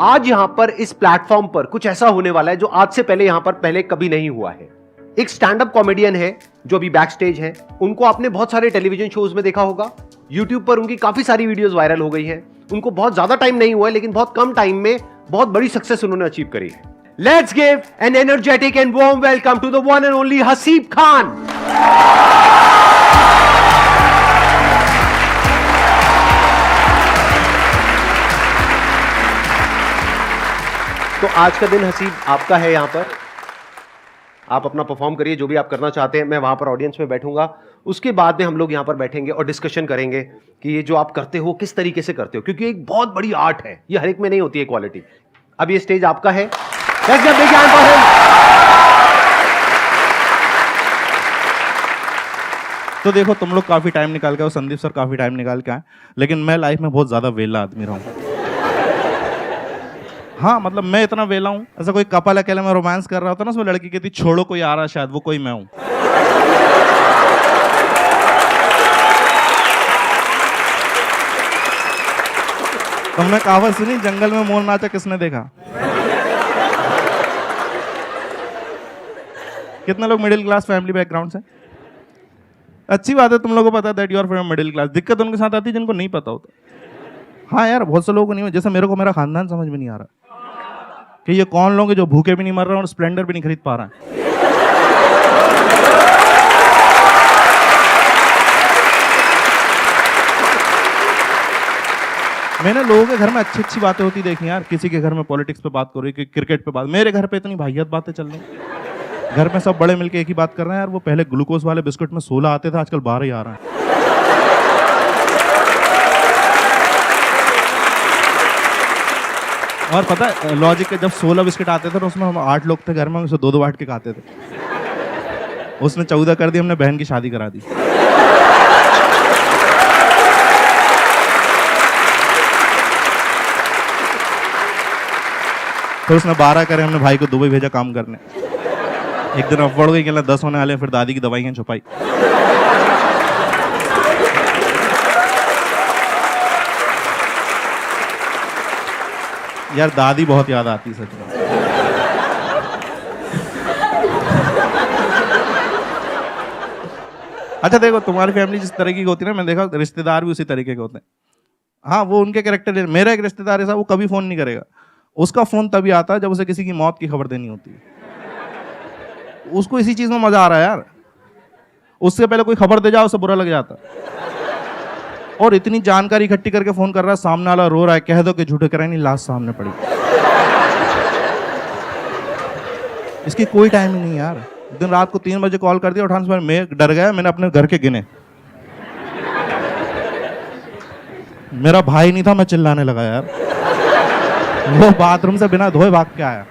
आज यहां पर इस प्लेटफॉर्म पर कुछ ऐसा होने वाला है जो आज से पहले यहां पर पहले कभी नहीं हुआ है। एक स्टैंड अप कॉमेडियन है जो अभी बैक स्टेज है। उनको आपने बहुत सारे टेलीविजन शोज में देखा होगा। यूट्यूब पर उनकी काफी सारी वीडियोस वायरल हो गई हैं। उनको बहुत ज्यादा टाइम नहीं हुआ है, लेकिन बहुत कम टाइम में बहुत बड़ी सक्सेस उन्होंने अचीव करी है। Let's give an energetic and warm welcome to the one and only Haseeb Khan. तो आज का दिन हसीब आपका है। यहां पर आप अपना परफॉर्म करिए, जो भी आप करना चाहते हैं। मैं वहां पर ऑडियंस में बैठूंगा। उसके बाद में हम लोग यहां पर बैठेंगे और डिस्कशन करेंगे कि ये जो आप करते हो किस तरीके से करते हो, क्योंकि एक बहुत बड़ी आर्ट है, ये हर एक में नहीं होती है क्वालिटी। अब ये स्टेज आपका है। Let's give a big hand for him. तो देखो, तुम लोग काफी टाइम निकाल के और संदीप सर काफी टाइम निकाल के आए, लेकिन मैं लाइफ में बहुत ज्यादा वेला आदमी रहा हूं। हाँ, मतलब मैं इतना वेला हूं, ऐसा कोई कपल अकेले में रोमांस कर रहा होता ना, उसमें लड़की कहती छोड़ो कोई आ रहा, शायद वो कोई मैं हूं। तुमने कहावत सुनी, जंगल में मोर नाचा किसने देखा? कितने लोग मिडिल क्लास फैमिली बैकग्राउंड से? अच्छी बात है, तुम लोगों को पता है that you are from middle class. दिक्कत उनके साथ आती है जिनको नहीं पता होता। हाँ यार, बहुत से लोगों को नहीं, जैसे मेरे को मेरा खानदान समझ में नहीं आ रहा कि ये कौन लोग हैं जो भूखे भी नहीं मर रहे हैं और स्प्लेंडर भी नहीं खरीद पा रहे हैं। मैंने लोगों के घर में अच्छी अच्छी बातें होती देखी यार। किसी के घर में पॉलिटिक्स पे बात कर रही, क्रिकेट पे बात। मेरे घर पे इतनी वाहियात बातें चल रही। घर में सब बड़े मिलके एक ही बात कर रहे हैं यार, वो पहले ग्लूकोज वाले बिस्कुट में 16 आते थे, आजकल 12 ही आ रहा है। और पता है लॉजिक है, जब 16 बिस्किट आते थे तो उसमें हम 8 लोग थे घर में, उसे 2-2 बांट के खाते थे। उसने 14 कर दी, हमने बहन की शादी करा दी। तो उसने 12 करे, हमने भाई को दुबई भेजा काम करने। एक दिन अफवाह गई कि 10 होने वाले, फिर दादी की दवाइयां छुपाई। यार दादी बहुत याद आती सच में। अच्छा देखो, तुम्हारी फैमिली जिस तरह की होती है ना, मैंने देखा रिश्तेदार भी उसी तरीके के होते हैं। हाँ, वो उनके कैरेक्टर। मेरा एक रिश्तेदार ऐसा, वो कभी फोन नहीं करेगा। उसका फोन तभी आता है जब उसे किसी की मौत की खबर देनी होती है। उसको इसी चीज में मजा आ रहा है यार। उससे पहले कोई खबर दे जाओ उसे बुरा लग जाता। और इतनी जानकारी इकट्ठी करके फोन कर रहा है, सामने वाला रो रहा है, कह दो कि झूठे कराए नहीं, लाश सामने पड़ी। इसकी कोई टाइम ही नहीं यार। दिन रात को 3 बजे कॉल कर दिया, उठाने से मैं डर गया, मैंने अपने घर के गिने। मेरा भाई नहीं था, मैं चिल्लाने लगा यार। वो बाथरूम से बिना धोए भाग के आया।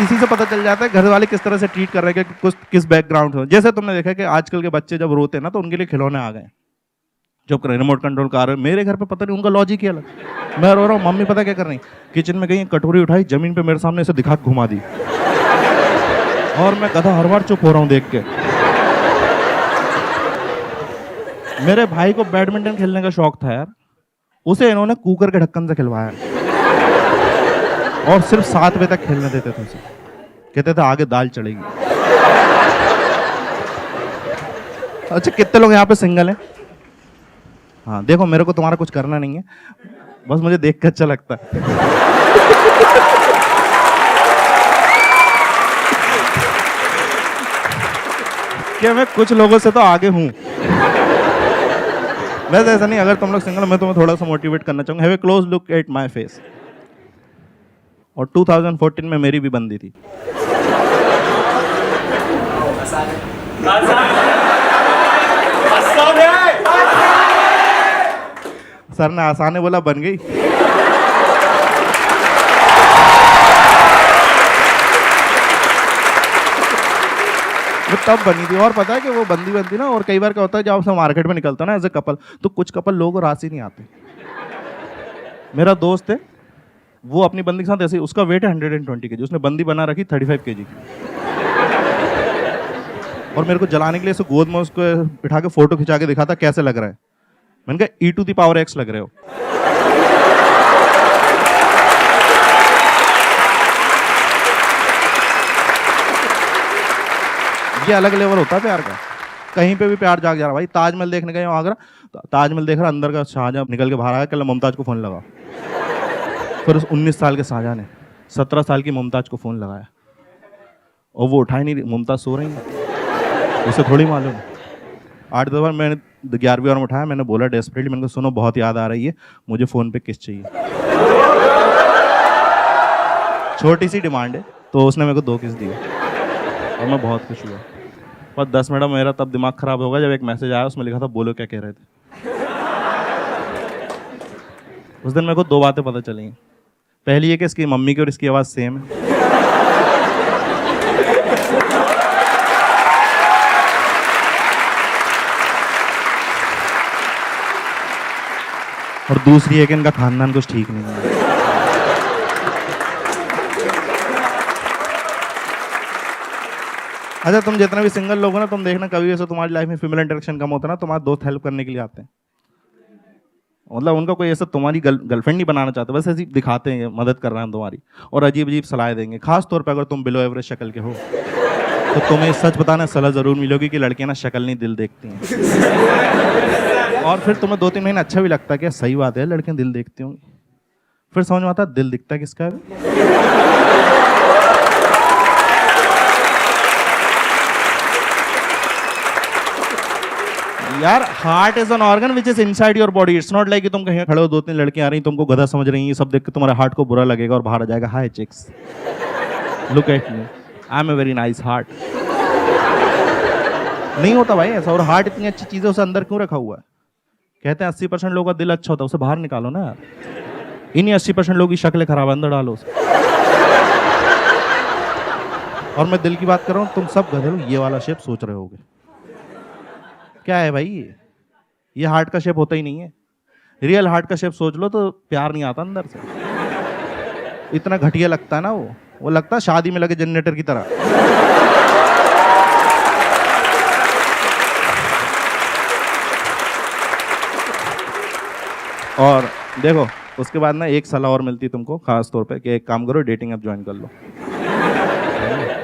इसी से पता चल जाता है घर वाले किस तरह से ट्रीट कर रहे हैं, कि किस बैकग्राउंड से। जैसे तुमने देखा कि आजकल के बच्चे जब रोते हैं ना, तो उनके लिए खिलौने आ गए, जब रिमोट कंट्रोल कार। मेरे घर पे पता नहीं, उनका लॉजिक ही अलग। मैं रो रहा हूँ, मम्मी पता क्या कर रही, किचन में गई, कटोरी उठाई, जमीन पे मेरे सामने ऐसे दिखा घुमा दी। और मैं गधा हर बार चुप हो रहा हूँ देख के। मेरे भाई को बैडमिंटन खेलने का शौक था यार, उसे इन्होंने कुकर के ढक्कन से खिलवाया और सिर्फ 7 बजे तक खेलने देते थे उसे। कहते थे आगे दाल चढ़ेगी। अच्छा, कितने लोग यहाँ पे सिंगल हैं? हाँ देखो, मेरे को तुम्हारा कुछ करना नहीं है, बस मुझे देख के अच्छा लगता है। क्या मैं कुछ लोगों से तो आगे हूं। वैसे ऐसा नहीं, अगर तुम लोग सिंगल, मैं तुम्हें थोड़ा सा मोटिवेट करना चाहूंगा। Have a close look at my face. और 2014 में मेरी भी बंदी थी। सर ने आसान है बोला, बन गई। वो तब बनी थी। और पता है कि वो बंदी बनती ना, और कई बार क्या होता है, जब आप मार्केट में निकलता ना एज ए कपल, तो कुछ कपल लोगों को राशि नहीं आते। मेरा दोस्त है, वो अपनी बंदी के साथ ऐसे, उसका वेट है 120 kg, उसने बंदी बना रखी 35 kg की। और मेरे को जलाने के लिए ऐसे गोद में उसको बिठा के फोटो खिंचा के दिखाता कैसे लग रहा है। मैंने कहा e⁻x लग रहे हो। ये अलग लेवल होता है प्यार का। कहीं पे भी प्यार जाग जा रहा भाई। ताजमहल देखने गए आगरा, ताजमहल देख रहा, अंदर का शाहजहां निकल के बाहर आया, कल मुमताज को फोन लगा। फिर उस 19 साल के शाहजहां ने 17 साल की मुमताज को फोन लगाया और वो उठा ही नहीं रही। मुमताज सो रही है, उसे थोड़ी मालूम। 8 बार मैंने 11वीं बार में उठाया, मैंने बोला डेस्परेटली, मैंने कहा सुनो बहुत याद आ रही है, मुझे फ़ोन पे किस चाहिए। छोटी सी डिमांड है, तो उसने मेरे को 2 किस दिए और मैं बहुत खुश हुआ। पर 10 मिनट मेरा तब दिमाग खराब होगा जब एक मैसेज आया, उसमें लिखा था बोलो क्या कह रहे थे। उस दिन मेरे को 2 बातें पता चली। पहली ये कि इसकी मम्मी की और इसकी आवाज़ सेम है। और दूसरी है कि इनका खानदान कुछ ठीक नहीं है। अच्छा, तुम जितने भी सिंगल लोग हो ना, तुम देखना कभी ऐसा तुम्हारी लाइफ में फीमेल इंटरेक्शन कम होता है ना, तुम्हारे दोस्त हेल्प करने के लिए आते हैं। मतलब उनका कोई ऐसा तुम्हारी गर्लफ्रेंड नहीं बनाना चाहते, बस ऐसी दिखाते हैं मदद कर रहे हैं तुम्हारी, और अजीब अजीब सलाह देंगे। खास तौर पे अगर तुम बिलो एवरेज शक्ल के हो तो तुम्हें सच बताना सलाह जरूर मिलेगी कि लड़कियां ना शक्ल नहीं दिल देखती हैं। और फिर तुम्हें 2-3 महीने अच्छा भी लगता है कि सही बात है, लड़कियां दिल देखती होंगी। फिर समझ में आता है दिल दिखता है किसका है। यार heart is an organ which is inside your body. It's not like कि तुम कहीं खड़े हो, 2-3 लड़कियां आ रही, तुमको गधा समझ रही हैं, सब देख के तुम्हारे हार्ट को बुरा लगेगा और बाहर आ जाएगा hi chicks, look at me, I am a very nice heart. नहीं होता भाई ऐसा। और हार्ट इतनी अच्छी चीज है, उसे अंदर क्यों रखा हुआ है? कहते हैं 80% लोगों का दिल अच्छा होता है, उसे बाहर निकालो ना यार। इन्हीं 80% लोगों की शक्ल खराब है, अंदर डालो उसे। और मैं दिल की बात कर रहा हूँ, तुम सब गधे लोग ये वाला शेप सोच रहे होगे। क्या है भाई ये हार्ट का शेप होता ही नहीं है। रियल हार्ट का शेप सोच लो तो प्यार नहीं आता अंदर से। इतना घटिया लगता है ना वो लगता है शादी में लगे जनरेटर की तरह। और देखो उसके बाद ना एक सलाह और मिलती है तुमको खास तौर पे कि एक काम करो, डेटिंग ऐप ज्वाइन कर लो।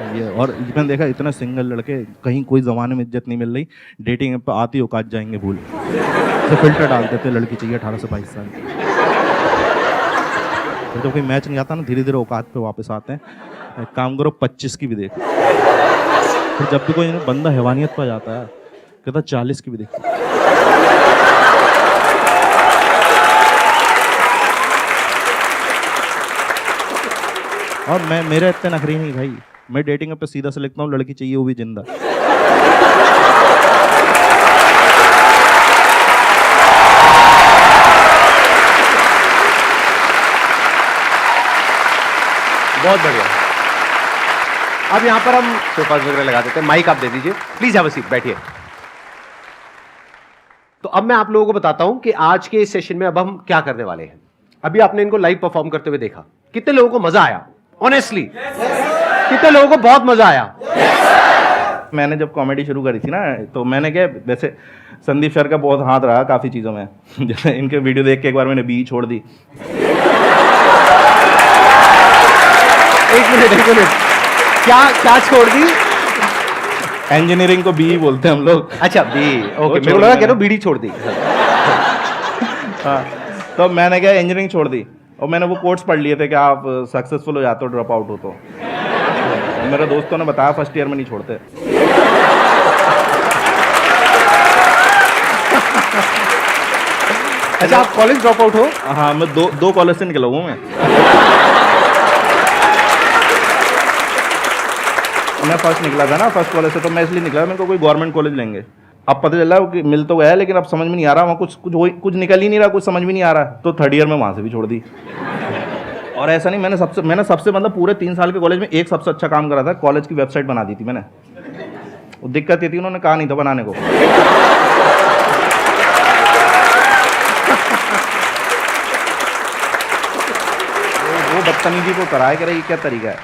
ये और मैंने देखा इतना सिंगल लड़के, कहीं कोई ज़माने में इज्जत नहीं मिल रही, डेटिंग ऐप पर आती औकात जाएंगे भूल, तो फिल्टर डाल देते लड़की चाहिए 18 से 22 साल। तो जब कोई मैच नहीं आता ना, धीरे धीरे औकात पे वापस आते हैं। एक काम करो 25 की भी देखो। फिर जब भी कोई बंदा हैवानियत पर जाता है कहता 40 की भी देखो। और मेरे इतने नखरी नहीं भाई, मैं डेटिंग ऐप पे सीधा से लिखता हूँ लड़की चाहिए वो भी जिंदा। बहुत बढ़िया। अब यहाँ पर हम सोफाज वगैरह लगा देते हैं। माइक आप दे दीजिए, प्लीज हैव अ सीट, बैठिए। तो अब मैं आप लोगों को बताता हूं कि आज के इस सेशन में अब हम क्या करने वाले हैं। अभी आपने इनको लाइव परफॉर्म करते हुए देखा, कितने लोगों को मजा आया? ऑनेस्टली कितने लोगों को बहुत मजा आया? मैंने जब कॉमेडी शुरू करी थी ना, तो मैंने क्या, वैसे संदीप सर का बहुत हाथ रहा काफ़ी चीज़ों में। जैसे इनके वीडियो देख के एक बार मैंने बी छोड़ दी। एक मिनट, क्या छोड़ दी? इंजीनियरिंग को बी बोलते हैं हम लोग। अच्छा बी, ओके। मेरे को लगा कह रहा हूं बीड़ी छोड़ दी। हाँ, तो मैंने क्या इंजीनियरिंग छोड़ दी और मैंने वो कोट्स पढ़ लिए थे कि आप सक्सेसफुल हो जाते हो ड्रॉप आउट हो तो मेरे दोस्तों ने बताया फर्स्ट ईयर में नहीं छोड़ते। अच्छा, आप कॉलेज ड्रॉप आउट हो? हाँ, मैं दो कॉलेज से निकला हूँ मैं फर्स्ट निकला था ना, फर्स्ट कॉलेज से, तो मैं इसलिए निकला मेरे को कोई गवर्नमेंट कॉलेज लेंगे। अब पता चला कि मिल तो गया लेकिन अब समझ में नहीं आ रहा, वहाँ कुछ निकल ही नहीं रहा, कुछ समझ में नहीं आ रहा, तो थर्ड ईयर में वहाँ से भी छोड़ दी। और ऐसा नहीं, मैंने सबसे मतलब पूरे 3 साल के कॉलेज में एक सबसे अच्छा काम करा था, कॉलेज की वेबसाइट बना दी थी मैंने। वो दिक्कत ये थी, उन्होंने कहा नहीं था बनाने को। वो बदतमीजी को कराए करे, ये क्या तरीका है?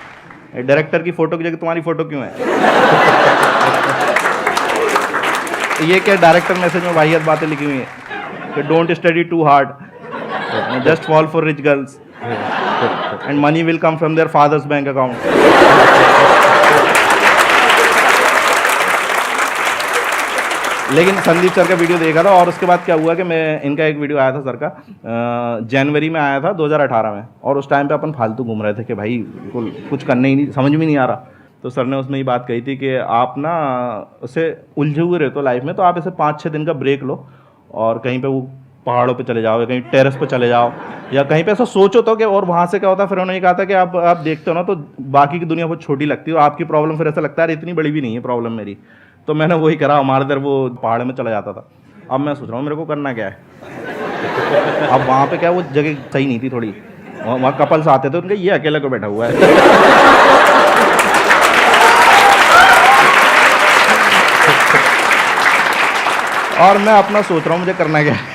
डायरेक्टर की फोटो की जगह तुम्हारी फोटो क्यों है? ये क्या डायरेक्टर मैसेज में वाहियात बातें लिखी हुई है कि don't study too hard, just fall for rich girls and money will come from their father's bank account. लेकिन संदीप सर का वीडियो देखा था और उसके बाद क्या हुआ कि मैं इनका एक वीडियो आया था सर का, जनवरी में आया था 2018 में, और उस टाइम पे अपन फालतू घूम रहे थे कि भाई कुछ करने ही नहीं, समझ में नहीं आ रहा। तो सर ने उसमें ये बात कही थी कि आप ना उसे उलझे हुए रहते हो लाइफ में, तो आप ऐसे 5-6 दिन का ब्रेक लो और कहीं पे वो पहाड़ों पे चले जाओ या कहीं टेरेस पे चले जाओ या कहीं पे ऐसा सोचो तो कि, और वहाँ से क्या होता है, फिर उन्होंने कहा था कि आप देखते हो ना तो बाकी की दुनिया बहुत छोटी लगती है, आपकी प्रॉब्लम फिर ऐसा लगता है इतनी बड़ी भी नहीं है प्रॉब्लम मेरी। तो मैंने वही करा, हमारे इधर वो पहाड़ में चला जाता था। अब मैं सोच रहा हूँ मेरे को करना क्या है। अब वहाँ पे क्या वो जगह सही नहीं थी थोड़ी, वहाँ कपल्स आते थे, उनके ये अकेले को बैठा हुआ है। और मैं अपना सोच रहा हूँ मुझे करना क्या है।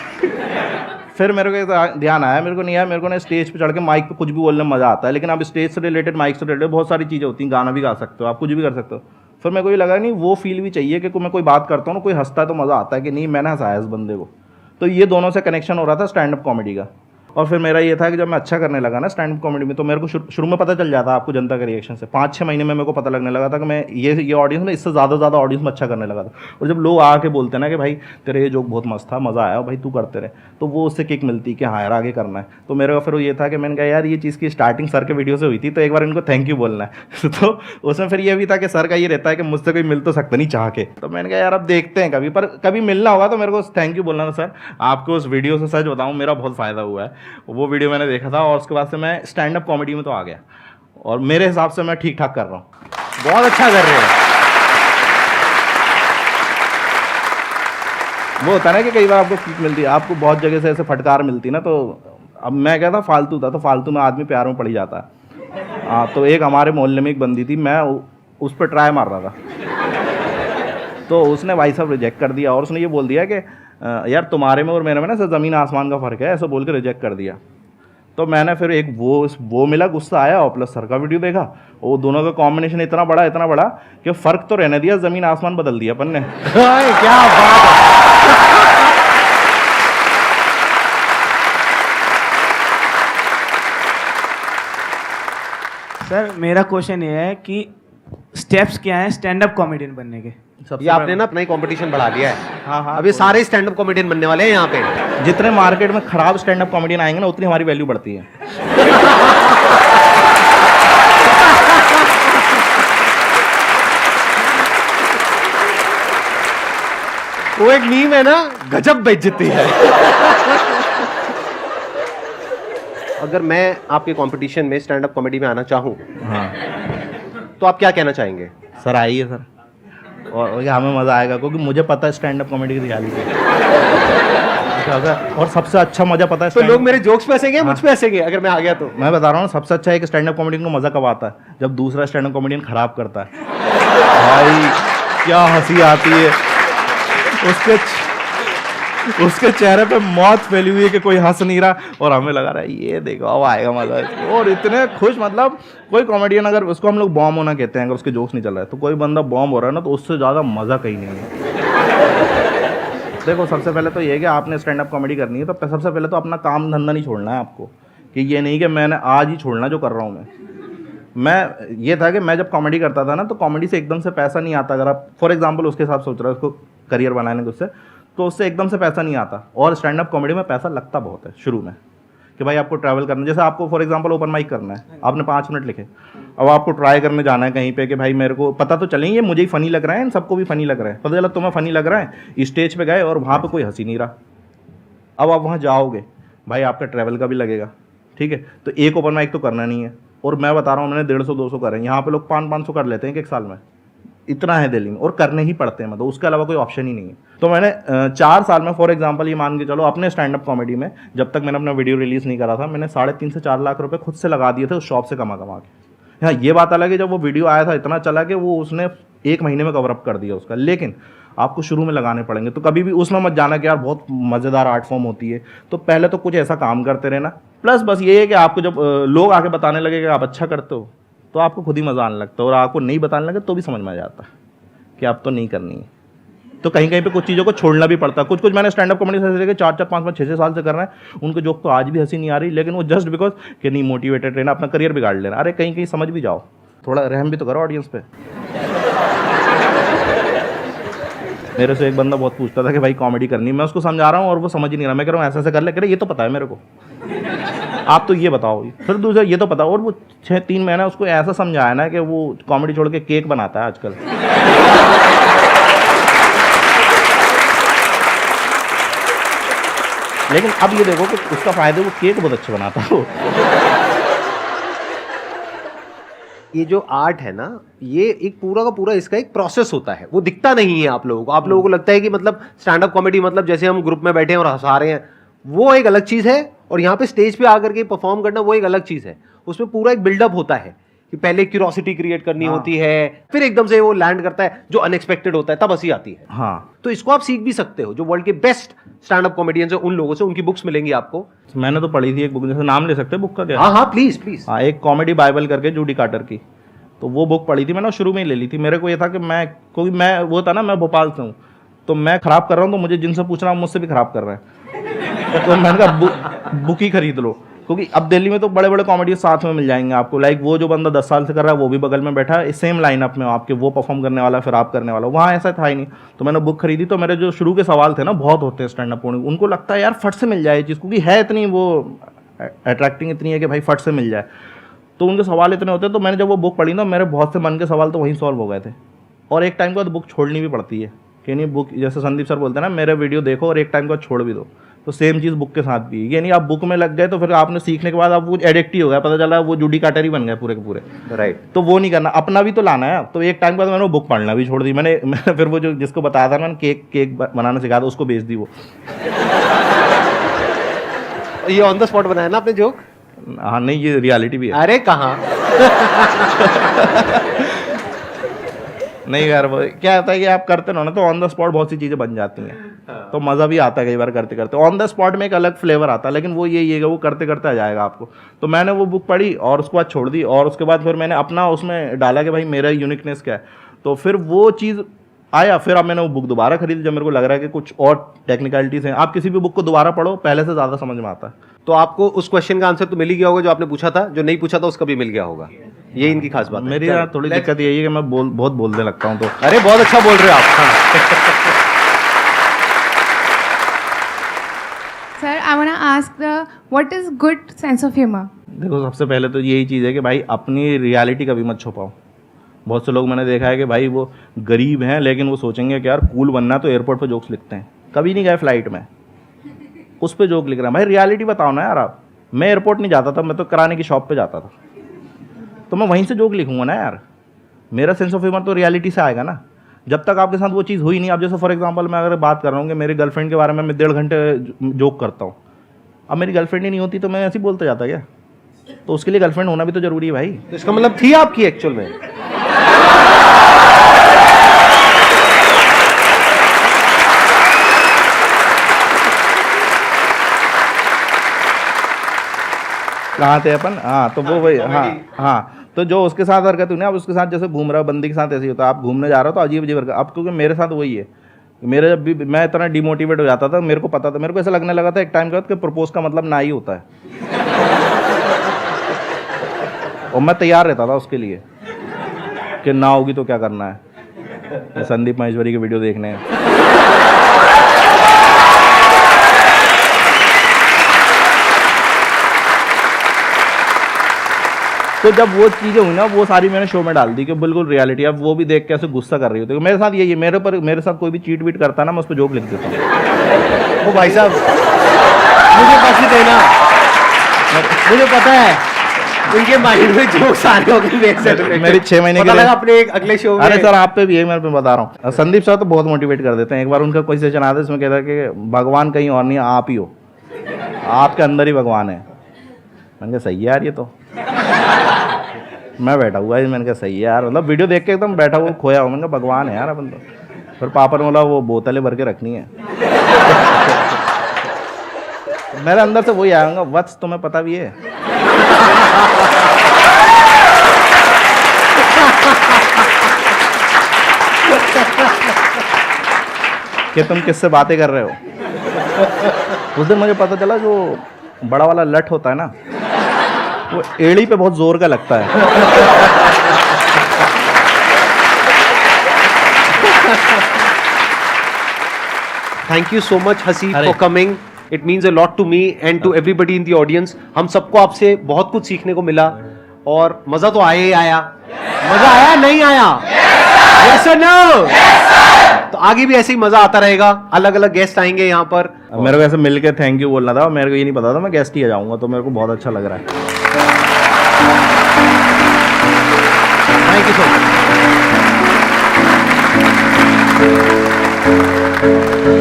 फिर मेरे को ध्यान आया, मेरे को नहीं आया, मेरे को ना स्टेज पे चढ़ के माइक पे कुछ भी बोलने में मज़ा आता है, लेकिन अब स्टेज से रिलेटेड, माइक से रिलेटेड बहुत सारी चीज़ें होती हैं, गाना भी गा सकते हो आप, कुछ भी कर सकते हो। फिर मेरे को ये लगा नहीं, वो फील भी चाहिए कि मैं कोई बात करता हूँ ना, कोई हंसता है तो मज़ा आता है कि नहीं मैंने हंसाया इस बंदे को। तो ये दोनों से कनेक्शन हो रहा था स्टैंड अप कॉमेडी का। और फिर मेरा ये था कि जब मैं अच्छा करने लगा ना स्टैंड अप कॉमेडी में, तो मेरे को शुरू में पता चल जाता आपको जनता के रिएक्शन से। 5-6 महीने में मेरे को पता लगने लगा था कि मैं ये ऑडियंस में इससे ज़्यादा ऑडियंस में अच्छा करने लगा था। और जब लोग आके बोलते हैं ना कि भाई तेरे ये जोक बहुत मस्त था, मज़ा आया भाई, तू करते रहे, तो वो उससे किक मिलती कि हाँ यार आगे करना है। तो मेरे को फिर ये था कि मैंने कहा यार ये चीज़ की स्टार्टिंग सर के वीडियो से हुई थी, तो एक बार इनको थैंक यू बोलना है। तो उसमें फिर ये भी था कि सर का ये रहता है कि मुझसे कोई मिल तो सकता नहीं चाह के। तो मैंने कहा यार अब देखते हैं कभी, पर कभी मिलना होगा तो मेरे को थैंक यू बोलना था सर। आपको उस वीडियो से सच बताऊँ मेरा बहुत फ़ायदा हुआ है। वो वीडियो मैंने देखा था और उसके बाद से मैं स्टैंड अप कॉमेडी में तो आ गया, और मेरे हिसाब से मैं ठीक ठाक कर रहा हूँ, बहुत अच्छा कर रहे हैं। वो होता है ना कि कई बार आपको किक मिलती है, आपको बहुत जगह से ऐसे फटकार मिलती है ना, तो अब मैं क्या था फालतू था, तो फालतू में आदमी प्यार में पड़ ही जाता है। हाँ, तो एक हमारे मोहल्ले में एक बंदी थी, मैं उस पर ट्राई मार रहा था, तो उसने भाई साहब रिजेक्ट कर दिया, और उसने ये बोल दिया कि यार तुम्हारे में और मेरे में ना ज़मीन आसमान का फ़र्क है, ऐसा बोल के रिजेक्ट कर दिया। तो मैंने फिर एक वो मिला, गुस्सा आया, और प्लस सर का वीडियो देखा, वो दोनों का कॉम्बिनेशन इतना बड़ा कि फ़र्क तो रहने दिया, ज़मीन आसमान बदल दिया अपन ने। क्या बात है। सर मेरा क्वेश्चन ये है कि स्टेप्स क्या हैं स्टैंड अप कॉमेडियन बनने के? ये आपने ना अपना ही कंपटीशन बढ़ा लिया है। हाँ, अब ये सारे स्टैंड अप कॉमेडियन बनने वाले हैं यहाँ पे। जितने मार्केट में खराब स्टैंड अप कॉमेडियन आएंगे ना, उतनी हमारी वैल्यू बढ़ती है। वो एक मीम है ना, गजब बेइज्जती है। अगर मैं आपके कंपटीशन में स्टैंड अप कॉमेडी में आना चाहूँ, हाँ तो आप क्या कहना चाहेंगे? सर आइए सर, और हमें मज़ा आएगा, क्योंकि मुझे पता है स्टैंड अप कॉमेडी की रियलिटी। और सबसे अच्छा मज़ा पता है, तो लोग मेरे जोक्स पे हंसेंगे, मुझ पे हंसेंगे अगर मैं आ गया तो? मैं बता रहा हूँ, सबसे अच्छा है कि स्टैंड अप कॉमेडियन को मज़ा कब आता है, जब दूसरा स्टैंड अप कॉमेडियन खराब करता है। भाई क्या हंसी आती है, उसके चेहरे पे मौत फैली हुई है कि कोई हंस नहीं रहा, और हमें लगा रहा है ये देखो अब आएगा मजा इसको। और इतने खुश, मतलब कोई कॉमेडियन अगर उसको हम लोग बॉम्ब होना कहते हैं, अगर उसके जोक्स नहीं चल रहा है, तो कोई बंदा बॉम्ब हो रहा है ना, तो उससे ज़्यादा मज़ा कहीं नहीं है। देखो सबसे पहले तो ये है कि आपने स्टैंड अप कॉमेडी करनी है, तो सबसे पहले तो अपना काम धंधा नहीं छोड़ना है आपको, कि ये नहीं कि मैंने आज ही छोड़ना जो कर रहा हूँ मैं। ये था कि मैं जब कॉमेडी करता था ना, तो कॉमेडी से एकदम से पैसा नहीं आता। अगर आप फॉर एग्जांपल उसके हिसाब सोच रहे हो उसको करियर बनाने के, उससे तो उससे एकदम से पैसा नहीं आता। और स्टैंड अप कॉमेडी में पैसा लगता बहुत है शुरू में, कि भाई आपको ट्रैवल करना, जैसे आपको फॉर एग्जांपल ओपन माइक करना है, आपने 5 मिनट लिखे, अब आपको ट्राई करने जाना है कहीं पे कि भाई मेरे को पता तो चले ये मुझे ही फनी लग रहा है, इन सबको भी फनी लग रहा है, पता चला तुम्हें फनी लग रहा है, स्टेज पे गए और वहाँ पे कोई हंसी नहीं रहा। अब आप वहाँ जाओगे, भाई आपका ट्रैवल का भी लगेगा, ठीक है, तो एक ओपन माइक तो करना नहीं है। और मैं बता रहा हूँ, मैंने 150-200 करे, यहाँ पे लोग 500-500 कर लेते हैं एक साल में, इतना है दिल्ली में, और करने ही पड़ते हैं, मतलब उसके अलावा कोई ऑप्शन ही नहीं है। तो मैंने 4 साल में फॉर एग्जांपल ये मान के चलो, अपने स्टैंड अप कॉमेडी में जब तक मैंने अपना वीडियो रिलीज़ नहीं करा था, मैंने 3.5 से 4 लाख रुपए खुद से लगा दिए थे उस शॉप से कमा के। हाँ, ये बात अलग है जब वो वीडियो आया था इतना चला कि वो उसने 1 महीने में कवर अप कर दिया उसका, लेकिन आपको शुरू में लगाने पड़ेंगे। तो कभी भी उसमें मत जाना कि यार बहुत मज़ेदार आर्ट फॉर्म होती है, तो पहले तो कुछ ऐसा काम करते रहना। प्लस बस ये है कि आपको जब लोग आके बताने लगे कि आप अच्छा करते हो, तो आपको खुद ही मज़ा आने लगता है, और आपको नहीं बताने लगे तो भी समझ में आ जाता है कि आप तो नहीं करनी है। तो कहीं कहीं पे कुछ चीज़ों को छोड़ना भी पड़ता है। कुछ कुछ मैंने स्टैंड अप कॉमेडी से देखे 4-4, 5-5, 6-6 साल से कर रहे हैं, उनको जोक तो आज भी हंसी नहीं आ रही, लेकिन वो जस्ट बिकॉज कि नहीं मोटिवेटेड रहना, अपना करियर बिगाड़ लेना। अरे कहीं कहीं समझ भी जाओ, थोड़ा रहम भी तो करो ऑडियंस पे। मेरे से एक बंदा बहुत पूछता था कि भाई कॉमेडी करनी, मैं उसको समझा रहा हूँ और वो समझ ही नहीं रहा। मैं कह रहा हूँ ऐसा ऐसा कर ले, कह रहे ये तो पता है मेरे को, आप तो ये बताओ। फिर दूसरा ये तो पता, और वो 6-3 महीना उसको ऐसा समझाया ना कि वो कॉमेडी छोड़ के केक बनाता है आजकल। लेकिन अब ये देखो कि उसका फायदा, वो केक बहुत अच्छा बनाता है। ये जो आर्ट है ना, ये एक पूरा का पूरा इसका एक प्रोसेस होता है, वो दिखता नहीं है आप लोगों को। आप लोगों को लगता है कि मतलब स्टैंड अप कॉमेडी मतलब जैसे हम ग्रुप में बैठे हैं और हंसा रहे हैं, वो एक अलग चीज है, और यहाँ पे स्टेज पे आकर के परफॉर्म करना वो एक अलग चीज है। उसमें पूरा एक बिल्डअप होता है कि पहले क्यूरोसिटी क्रिएट करनी होती है, फिर एकदम से वो लैंड करता है, जो अनएक्सपेक्टेड होता है तब हंसी आती है। हाँ, तो इसको आप सीख भी सकते हो, जो वर्ल्ड के बेस्ट स्टैंड अप कॉमेडियंस है उन लोगों से, उनकी बुक्स मिलेंगी आपको। मैंने तो पढ़ी थी एक बुक, जैसे नाम ले सकते हैं बुक का क्या? हाँ हाँ प्लीज प्लीज। हाँ, एक कॉमेडी बाइबल करके जूडी कार्टर की, तो वो बुक पढ़ी थी मैंने, शुरू में ही ले ली थी। मेरे को ये था कि मैं वो था ना, मैं भोपाल से हूँ, तो मैं खराब कर रहा हूँ, तो मुझे जिनसे पूछ रहा हूँ मुझसे भी खराब कर रहे हैं। तो मैंने कहा बुक ही खरीद लो, क्योंकि अब दिल्ली में तो बड़े बड़े कॉमेडी साथ में मिल जाएंगे आपको। लाइक वो जो बंदा 10 साल से कर रहा है वो भी बगल में बैठा है, सेम लाइनअप में आपके, वो परफॉर्म करने वाला फिर आप करने वाला। वहाँ ऐसा था ही नहीं, तो मैंने बुक खरीदी। तो मेरे जो शुरू के सवाल थे ना, बहुत होते हैं स्टैंड अप कॉमेडी, उनको लगता है यार फट से मिल जाए चीज़, क्योंकि है इतनी वो अट्रैक्टिंग इतनी है कि भाई फट से मिल जाए, तो उनके सवाल इतने होते हैं। तो मैंने जब वो बुक पढ़ी ना, मेरे बहुत से मन के सवाल तो वहीं सॉल्व हो गए थे। और एक टाइम के बाद बुक छोड़नी भी पड़ती है कि नहीं, बुक जैसे संदीप सर बोलते हैं ना, मेरे वीडियो देखो और एक टाइम के बाद छोड़ भी दो। तो सेम चीज़ बुक के साथ भी, ये नहीं आप बुक में लग गए तो फिर आपने सीखने के बाद आप कुछ एडिक्ट ही हो गया, पता चला वो जूडी कार्टर ही बन गए पूरे के पूरे। राइट। तो वो नहीं करना, अपना भी तो लाना है। तो एक टाइम के बाद मैंने वो बुक पढ़ना भी छोड़ दी। मैंने फिर वो जो जिसको बताया था मैंने केक बनाना सिखाया था, उसको बेच दी वो। ये ऑन द स्पॉट बनाया ना आपने जोक? हाँ नहीं, ये रियलिटी भी है। अरे कहाँ? नहीं यार, वो क्या होता है कि आप करते रहो ना, तो ऑन द स्पॉट बहुत सी चीज़ें बन जाती हैं, तो मज़ा भी आता है कई बार करते करते। ऑन द स्पॉट में एक अलग फ्लेवर आता है, लेकिन वो यही है कि वो करते करते आ जाएगा आपको। तो मैंने वो बुक पढ़ी और उसके बाद छोड़ दी, और उसके बाद फिर मैंने अपना उसमें डाला कि भाई मेरा यूनिकनेस क्या है। तो फिर वो चीज़ आया, फिर अब मैंने वो बुक दोबारा खरीदी जब मेरे को लग रहा है कि कुछ और टेक्निकलिटीज़ हैं। आप किसी भी बुक को दोबारा पढ़ो, पहले से ज़्यादा समझ में आता है। तो आपको उस क्वेश्चन का आंसर तो मिल ही गया होगा जो आपने पूछा था, जो नहीं पूछा था उसका भी मिल गया होगा। ये इनकी खास बात है। मेरी यार थोड़ी दिक्कत यही है कि मैं बहुत बोलने लगता हूँ। तो अरे बहुत अच्छा बोल रहे हो आप। हाँ। Sir, I want to ask what is good sense of humor? देखो, सबसे पहले तो यही चीज़ है कि भाई अपनी रियलिटी कभी मत छुपाओ। बहुत से लोग मैंने देखा है कि भाई वो गरीब हैं, लेकिन वो सोचेंगे कि यार कूल बनना है तो एयरपोर्ट पे जोक्स लिखते हैं। कभी नहीं गए फ्लाइट में, उस पर जोक लिख रहे हैं। भाई रियलिटी बताओ ना यार आप। मैं एयरपोर्ट नहीं जाता था, मैं तो कराने की शॉप पे जाता था, तो मैं वहीं से जोक लिखूंगा ना यार। मेरा सेंस ऑफ ह्यूमर तो रियलिटी से आएगा ना। जब तक आपके साथ वो चीज़ हुई नहीं, आप जैसे फॉर एग्जांपल मैं अगर बात कर रहा हूँ कि मेरी गर्लफ्रेंड के बारे में मैं 1.5 घंटे जोक करता हूँ, अब मेरी गर्लफ्रेंड ही नहीं होती तो मैं ऐसे ही बोलता जाता क्या? तो उसके लिए गर्लफ्रेंड होना भी तो जरूरी है भाई। तो इसका मतलब थी आपकी एक्चुअल में? कहाँ थे अपन? हाँ, तो वो वही। हाँ, तो जो उसके साथ हरकत हुई ना, अब उसके साथ जैसे घूम रहा है बंदी के साथ ऐसे ही होता है। आप घूमने जा रहे हो तो अजीब अजीब हरकत। अब क्योंकि मेरे साथ वही है, मेरे जब भी मैं इतना डिमोटिवेट हो जाता था, मेरे को पता था, मेरे को ऐसा लगने लगा था एक टाइम के बाद कि प्रपोज का मतलब ना ही होता है। और मैं तैयार रहता था उसके लिए कि ना होगी तो क्या करना है। संदीप महेश्वरी की वीडियो देखने हैं। तो जब वो चीज़ें हुई ना, वो सारी मैंने शो में डाल दी कि बिल्कुल रियलिटी। अब वो भी देख के ऐसे गुस्सा कर रही होती है। मेरे साथ यही है, मेरे साथ कोई भी चीट वीट करता ना, मैं उस पर जोक लिख देता हूँ। वो भाई साहब मुझे बस ही देना, मुझे पता है उनके माइंड में जोक्स आ रहे होंगे। मेरी 6 महीने के लिए अपने एक अगले शो में। अरे सर, आप पे भी है, मैं पे बता रहा हूँ। संदीप सर तो बहुत मोटिवेट कर देते हैं। एक बार उनका कोई सेशन आता है, इसमें कहता है कि भगवान कहीं और नहीं, आप ही हो, आपके अंदर ही भगवान है। मैंने कहा सही है यार, ये तो मैं बैठा हुआ है। मैंने कहा सही है यार, मतलब वीडियो देख के एकदम बैठा हुआ खोया हुआ। मैंने कहा भगवान है यार अपन तो। फिर पापा ने बोला वो बोतलें भर के रखनी है। मेरे अंदर से वही आऊँगा, वत्स तुम्हें पता भी है। कि तुम किससे बातें कर रहे हो। उस दिन मुझे पता चला जो बड़ा वाला लठ होता है ना, वो एड़ी पे बहुत जोर का लगता है। Thank you so much Haseeb for coming, it means a lot to me and to everybody in the audience. हम सबको आपसे बहुत कुछ सीखने को मिला और मजा तो आया ही आया। मजा आया नहीं आया? यस और नो? तो आगे भी ऐसे ही मजा आता रहेगा, अलग अलग गेस्ट आएंगे यहाँ पर। मेरे को ऐसे मिलके थैंक यू बोलना था, मेरे को ये नहीं पता था मैं गेस्ट ही आ जाऊंगा, तो मेरे को बहुत अच्छा लग रहा है। Thank you so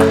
much.